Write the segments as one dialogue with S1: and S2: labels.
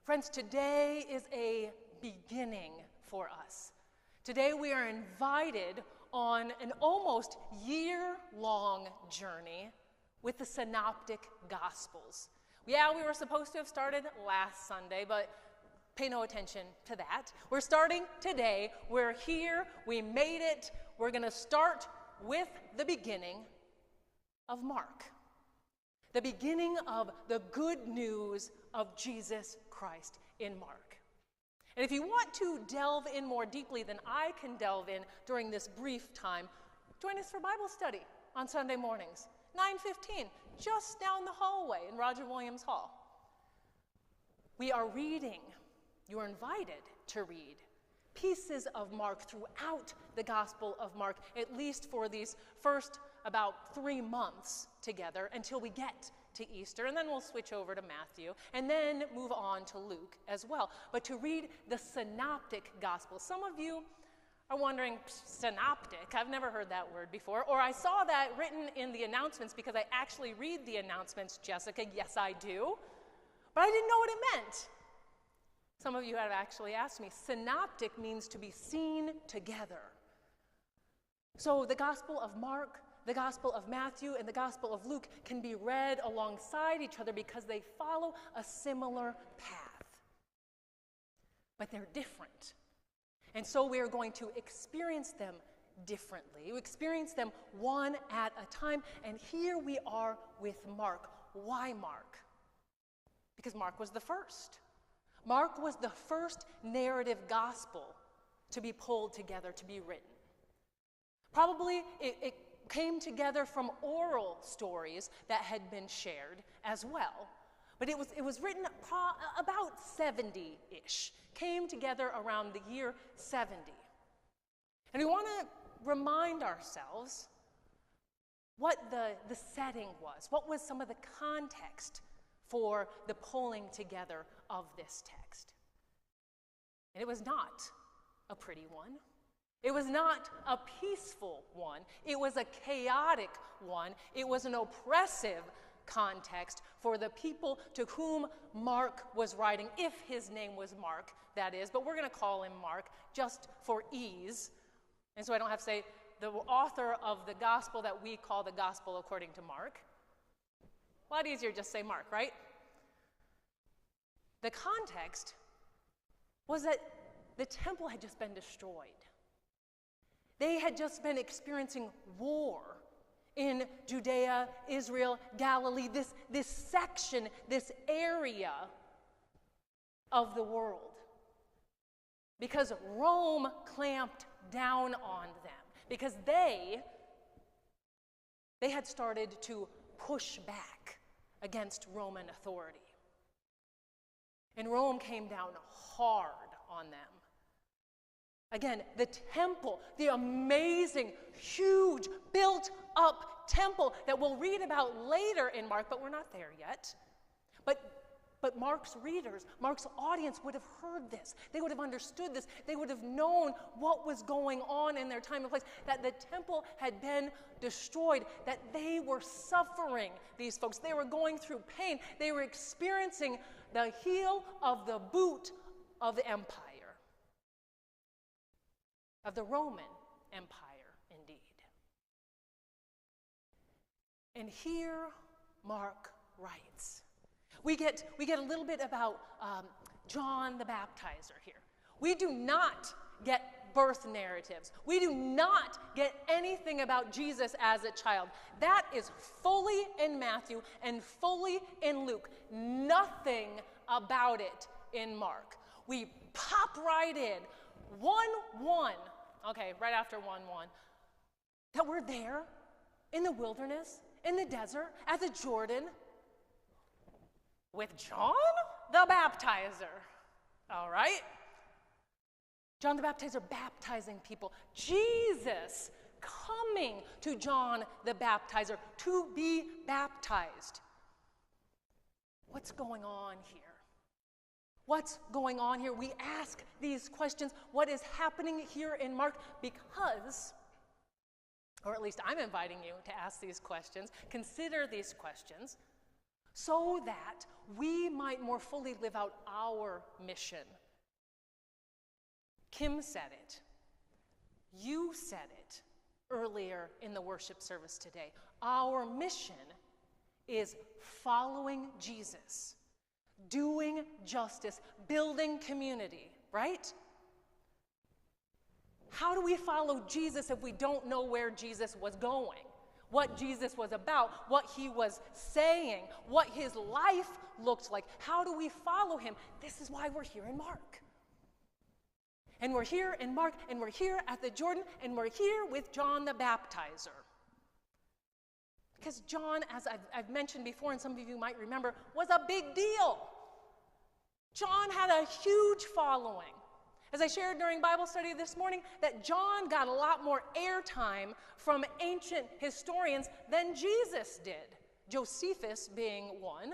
S1: Friends, today is a beginning for us. Today we are invited on an almost year-long journey with the Synoptic Gospels. Yeah, we were supposed to have started last Sunday, but pay no attention to that. We're starting today. We're here. We made it. We're going to start with the beginning of Mark. The beginning of the good news of Jesus Christ in Mark. And if you want to delve in more deeply than I can delve in during this brief time, join us for Bible study on Sunday mornings, 9:15, just down the hallway in Roger Williams Hall. We are reading, you are invited to read pieces of Mark throughout the Gospel of Mark, at least for these first about 3 months together until we get to Easter, and then we'll switch over to Matthew, and then move on to Luke as well. But to read the Synoptic Gospel. Some of you are wondering, synoptic? I've never heard that word before. Or I saw that written in the announcements because I actually read the announcements, Jessica. Yes, I do. But I didn't know what it meant. Some of you have actually asked me. Synoptic means to be seen together. So the Gospel of Mark, the Gospel of Matthew, and the Gospel of Luke can be read alongside each other because they follow a similar path. But they're different. And so we are going to experience them differently. We experience them one at a time. And here we are with Mark. Why Mark? Because Mark was the first. Mark was the first narrative gospel to be pulled together, to be written. Probably it came together from oral stories that had been shared as well. But it was written about 70-ish, came together around the year 70. And we want to remind ourselves what the setting was, what was some of the context for the pulling together of this text. And it was not a pretty one. It was not a peaceful one. It was a chaotic one. It was an oppressive context for the people to whom Mark was writing, if his name was Mark, that is. But we're going to call him Mark just for ease. And so I don't have to say the author of the gospel that we call the gospel according to Mark. A lot easier just say Mark, right? The context was that the temple had just been destroyed. They had just been experiencing war in Judea, Israel, Galilee, this section, this area of the world. Because Rome clamped down on them. Because they had started to push back against Roman authority. And Rome came down hard on them. Again, the temple, the amazing, huge, built-up temple that we'll read about later in Mark, but we're not there yet. But Mark's readers, Mark's audience would have heard this. They would have understood this. They would have known what was going on in their time and place, that the temple had been destroyed, that they were suffering, these folks. They were going through pain. They were experiencing the heel of the boot of the empire. Of the Roman Empire, indeed. And here Mark writes. We get a little bit about John the Baptizer here. We do not get birth narratives. We do not get anything about Jesus as a child. That is fully in Matthew and fully in Luke. Nothing about it in Mark. We pop right in. 1:1. Okay, right after 1:1, that we're there in the wilderness, in the desert, at the Jordan, with John the Baptizer. All right? John the Baptizer baptizing people. Jesus coming to John the Baptizer to be baptized. What's going on here? What's going on here? We ask these questions. What is happening here in Mark? Because, or at least I'm inviting you to ask these questions, consider these questions, so that we might more fully live out our mission. Kim said it. You said it earlier in the worship service today. Our mission is following Jesus, doing justice, building community, right? How do we follow Jesus if we don't know where Jesus was going, what Jesus was about, what he was saying, what his life looked like? How do we follow him? This is why we're here in Mark. And we're here in Mark, and we're here at the Jordan, and we're here with John the Baptizer. Because John, as I've mentioned before, and some of you might remember, was a big deal. John had a huge following. As I shared during Bible study this morning, that John got a lot more airtime from ancient historians than Jesus did, Josephus being one.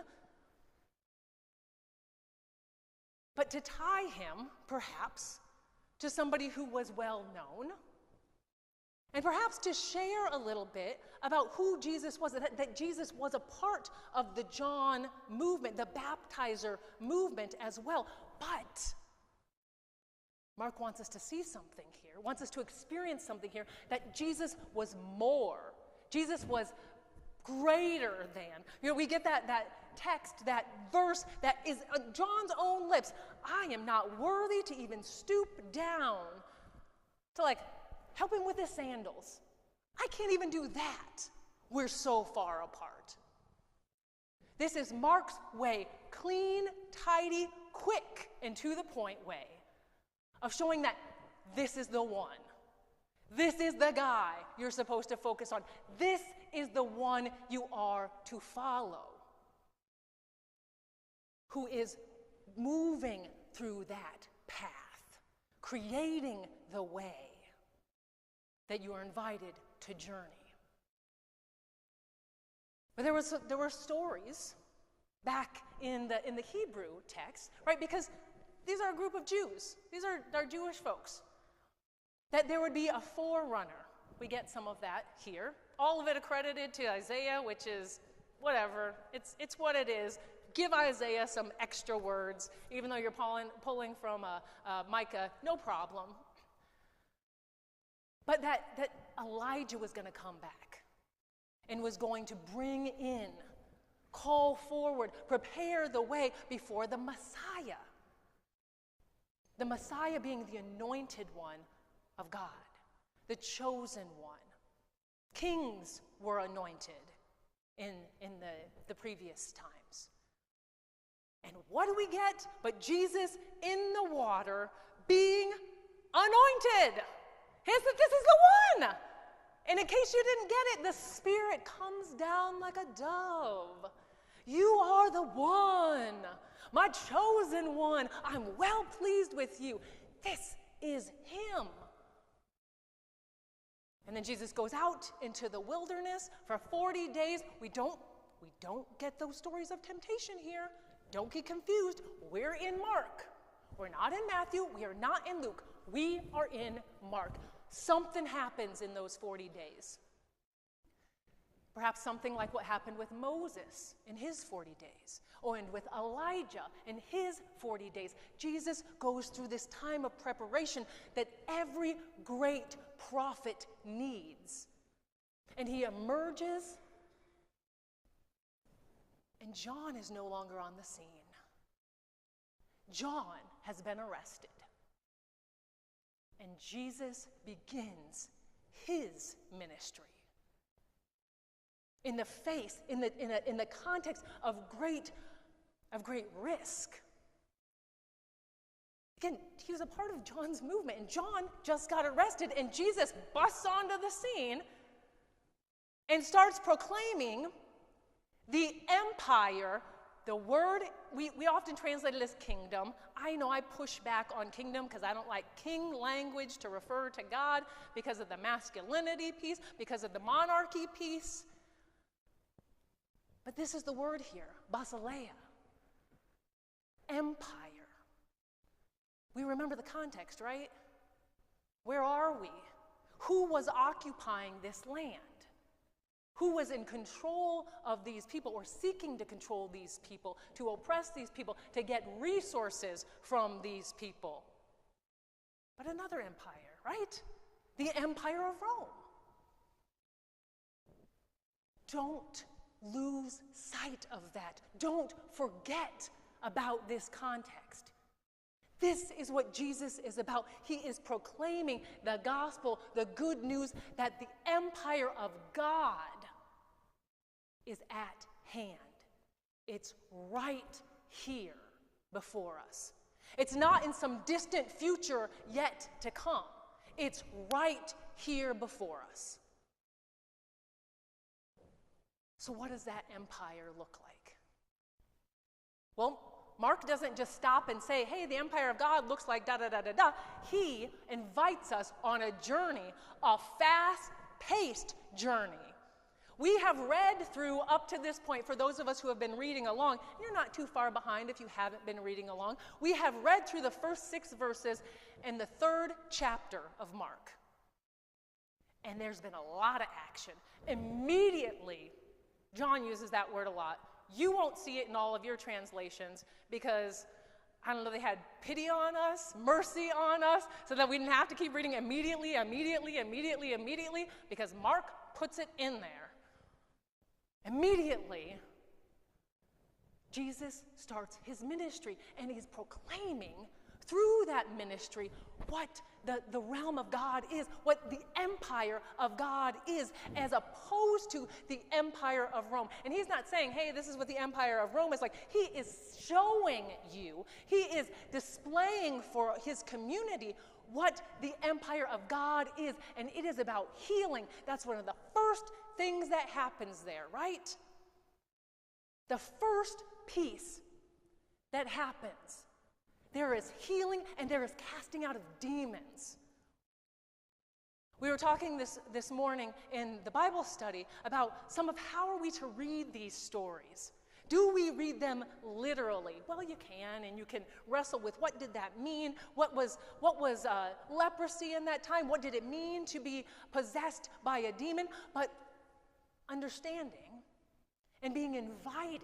S1: But to tie him, perhaps, to somebody who was well known, and perhaps to share a little bit about who Jesus was, that Jesus was a part of the John movement, the baptizer movement as well. But Mark wants us to see something here, wants us to experience something here, that Jesus was more. Jesus was greater than. We get that text, that verse that is John's own lips. I am not worthy to even stoop down to help him with his sandals. I can't even do that. We're so far apart. This is Mark's way, clean, tidy, quick, and to the point way of showing that this is the one. This is the guy you're supposed to focus on. This is the one you are to follow, who is moving through that path, creating the way that you are invited to journey. But there were stories back in the Hebrew text, right? Because these are a group of Jews. These are our Jewish folks. That there would be a forerunner. We get some of that here. All of it accredited to Isaiah, which is whatever. It's what it is. Give Isaiah some extra words, even though you're pulling from Micah, no problem. But that Elijah was going to come back and was going to bring in, call forward, prepare the way before the Messiah. The Messiah being the anointed one of God, the chosen one. Kings were anointed in the previous times. And what do we get but Jesus in the water being anointed? This is the one. And in case you didn't get it, the Spirit comes down like a dove. You are the one, my chosen one. I'm well pleased with you. This is him. And then Jesus goes out into the wilderness for 40 days. We don't get those stories of temptation here. Don't get confused. We're in Mark. We're not in Matthew. We are not in Luke. We are in Mark. Something happens in those 40 days. Perhaps something like what happened with Moses in his 40 days, and with Elijah in his 40 days. Jesus goes through this time of preparation that every great prophet needs. And he emerges, and John is no longer on the scene. John has been arrested. And Jesus begins his ministry in the face, in the context of great risk. Again, he was a part of John's movement, and John just got arrested, and Jesus busts onto the scene and starts proclaiming the empire. The word, we often translate it as kingdom. I know I push back on kingdom because I don't like king language to refer to God because of the masculinity piece, because of the monarchy piece. But this is the word here, basileia, empire. We remember the context, right? Where are we? Who was occupying this land? who was in control of these people or seeking to control these people, to oppress these people, to get resources from these people. But another empire, right? The Empire of Rome. Don't lose sight of that. Don't forget about this context. This is what Jesus is about. He is proclaiming the gospel, the good news that the empire of God is at hand. It's right here before us. It's not in some distant future yet to come. It's right here before us. So what does that empire look like? Well, Mark doesn't just stop and say, hey, the empire of God looks like da-da-da-da-da. He invites us on a journey, a fast-paced journey. We have read through up to this point, for those of us who have been reading along, you're not too far behind if you haven't been reading along. We have read through the first 6 verses in the 3rd chapter of Mark. And there's been a lot of action. Immediately, John uses that word a lot. You won't see it in all of your translations because, I don't know, they had pity on us, mercy on us, so that we didn't have to keep reading immediately, because Mark puts it in there. Immediately, Jesus starts his ministry, and he's proclaiming through that ministry what the realm of God is, what the empire of God is, as opposed to the empire of Rome. And he's not saying, hey, this is what the empire of Rome is like. He is showing you, he is displaying for his community what the empire of God is, and it is about healing. That's one of the first things that happens there, right? The first piece that happens. There is healing and there is casting out of demons. We were talking this morning in the Bible study about some of how are we to read these stories. Do we read them literally? Well, you can, and you can wrestle with what did that mean? What was leprosy in that time? What did it mean to be possessed by a demon? But understanding and being invited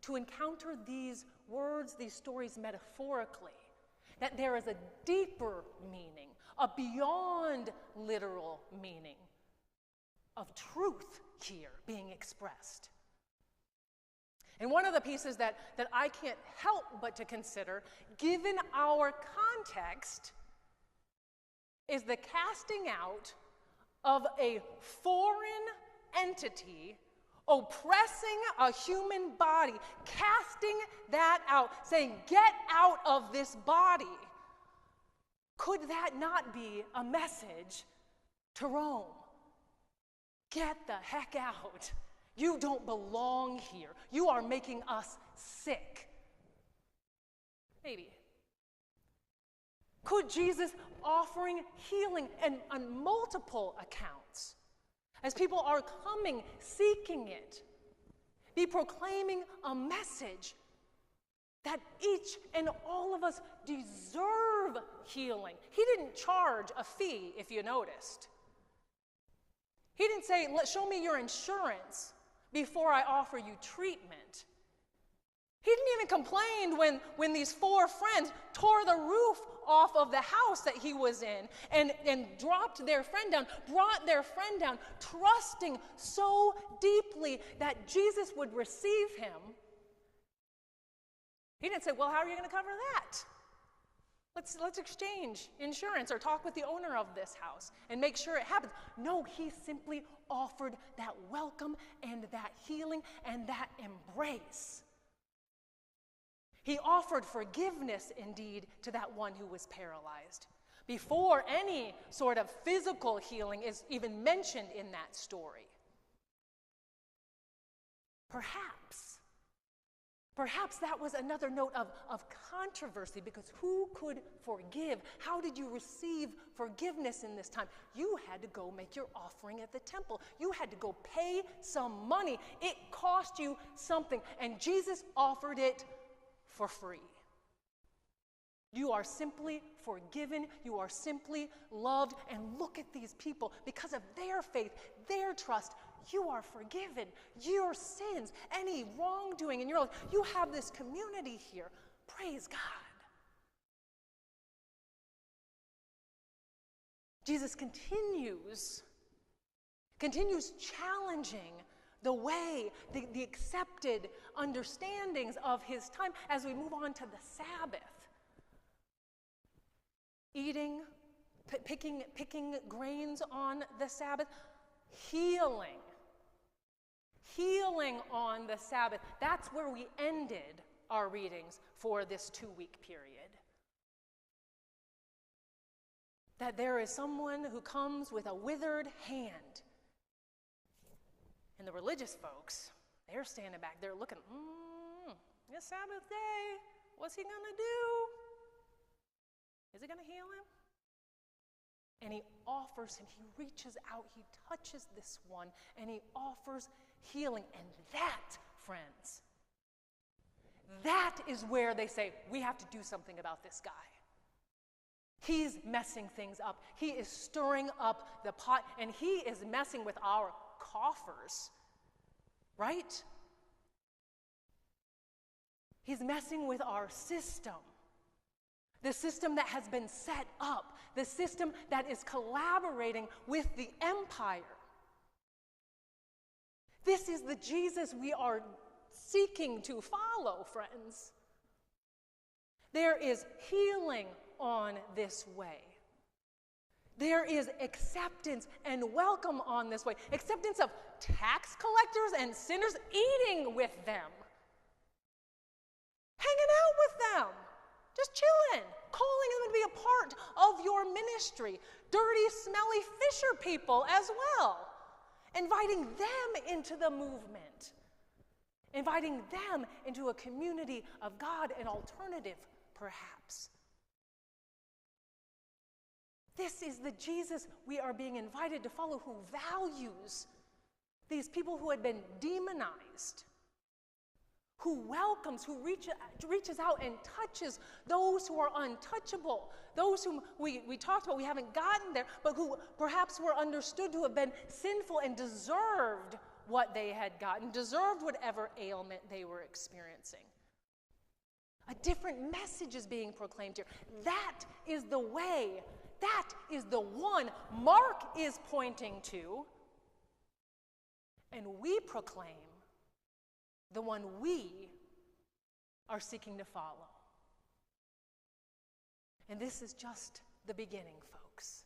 S1: to encounter these words, these stories metaphorically, that there is a deeper meaning, a beyond literal meaning of truth here being expressed. And one of the pieces that I can't help but to consider, given our context, is the casting out of a foreign entity oppressing a human body, casting that out, saying, get out of this body. Could that not be a message to Rome? Get the heck out. You don't belong here. You are making us sick. Maybe. Could Jesus offering healing and on multiple accounts, as people are coming, seeking it, be proclaiming a message that each and all of us deserve healing? He didn't charge a fee, if you noticed. He didn't say, show me your insurance before I offer you treatment. He didn't even complain when these 4 friends tore the roof off of the house that he was in and dropped their friend down, brought their friend down, trusting so deeply that Jesus would receive him. He didn't say, well, how are you going to cover that? Let's exchange insurance or talk with the owner of this house and make sure it happens. No, he simply offered that welcome and that healing and that embrace. He offered forgiveness, indeed, to that one who was paralyzed, before any sort of physical healing is even mentioned in that story. Perhaps that was another note of controversy, because who could forgive? How did you receive forgiveness in this time? You had to go make your offering at the temple. You had to go pay some money. It cost you something, and Jesus offered it for free. You are simply forgiven. You are simply loved. And look at these people. Because of their faith, their trust, you are forgiven. Your sins, any wrongdoing in your life, you have this community here. Praise God. Jesus continues challenging the way, the accepted understandings of his time as we move on to the Sabbath. Eating, picking grains on the Sabbath, healing on the Sabbath. That's where we ended our readings for this 2-week period. That there is someone who comes with a withered hand. And the religious folks, they're standing back there looking, this Sabbath day, what's he going to do? Is he going to heal him? And he offers him, he reaches out, he touches this one, and he offers healing. And that, friends, that is where they say, we have to do something about this guy. He's messing things up. He is stirring up the pot, and he is messing with our coffers, right? He's messing with our system. The system that has been set up, the system that is collaborating with the empire. This is the Jesus we are seeking to follow, friends. There is healing on this way. There is acceptance and welcome on this way. Acceptance of tax collectors and sinners, eating with them, hanging out with them, just chilling, calling them to be a part of your ministry. Dirty, smelly fisher people as well. Inviting them into the movement. Inviting them into a community of God, an alternative, perhaps. This is the Jesus we are being invited to follow, who values these people who had been demonized, who welcomes, who reaches out and touches those who are untouchable, those whom we talked about, we haven't gotten there, but who perhaps were understood to have been sinful and deserved what they had gotten, deserved whatever ailment they were experiencing. A different message is being proclaimed here. That is the way. That is the one Mark is pointing to, and we proclaim the one we are seeking to follow. And this is just the beginning, folks.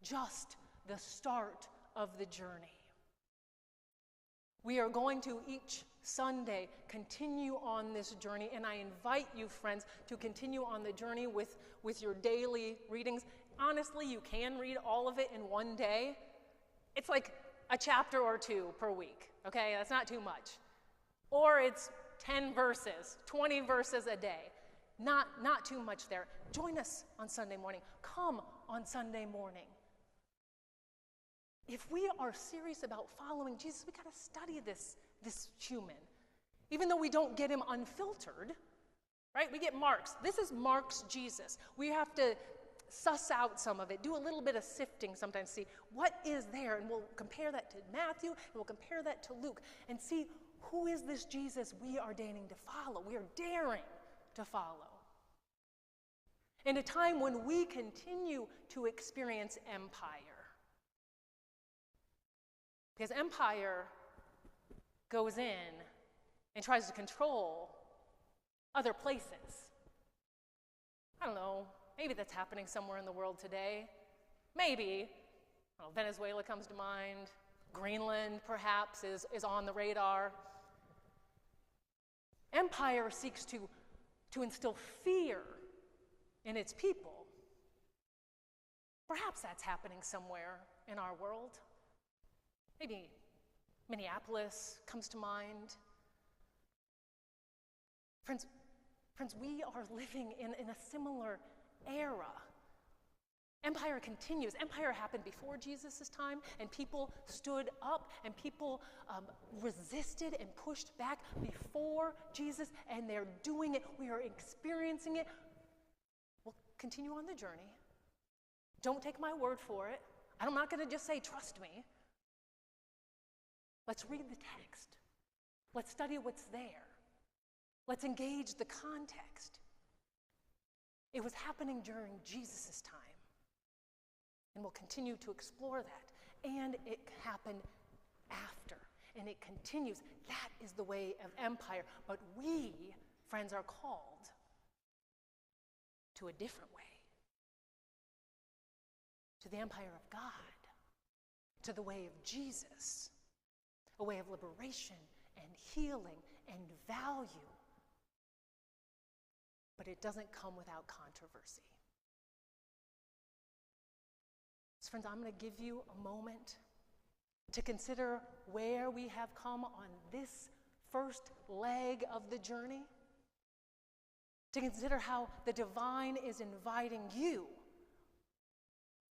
S1: Just the start of the journey. We are going to each Sunday continue on this journey, and I invite you, friends, to continue on the journey with your daily readings. Honestly, you can read all of it in one day. It's like a chapter or two per week, okay? That's not too much. Or it's 10 verses, 20 verses a day. Not too much there. Join us on Sunday morning. Come on Sunday morning. If we are serious about following Jesus, we got to study this human. Even though we don't get him unfiltered, right? We get Mark's. This is Mark's Jesus. We have to suss out some of it, do a little bit of sifting sometimes, see what is there, and we'll compare that to Matthew, and we'll compare that to Luke, and see who is this Jesus we are deigning to follow, we are daring to follow. In a time when we continue to experience empire. Because empire goes in and tries to control other places. I don't know, maybe that's happening somewhere in the world today. Maybe. Venezuela comes to mind. Greenland, perhaps, is on the radar. Empire seeks to instill fear in its people. Perhaps that's happening somewhere in our world. Maybe Minneapolis comes to mind. Friends, we are living in a similar era. Empire continues. Empire happened before Jesus' time, and people stood up, and people resisted and pushed back before Jesus, and they're doing it. We are experiencing it. We'll continue on the journey. Don't take my word for it. I'm not going to just say, trust me. Let's read the text. Let's study what's there. Let's engage the context. It was happening during Jesus' time, and we'll continue to explore that. And it happened after, and it continues. That is the way of empire. But we, friends, are called to a different way, to the empire of God, to the way of Jesus, a way of liberation and healing and value. But it doesn't come without controversy. So friends, I'm going to give you a moment to consider where we have come on this first leg of the journey, to consider how the divine is inviting you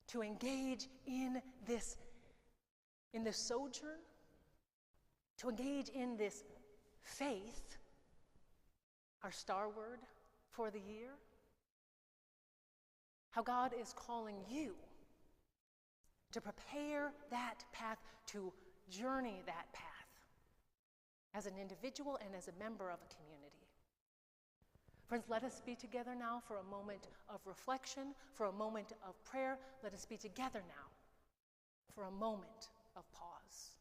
S1: to engage in this sojourn, to engage in this faith, our star word for the year, how God is calling you to prepare that path, to journey that path as an individual and as a member of a community. Friends, let us be together now for a moment of reflection, for a moment of prayer. Let us be together now for a moment of pause.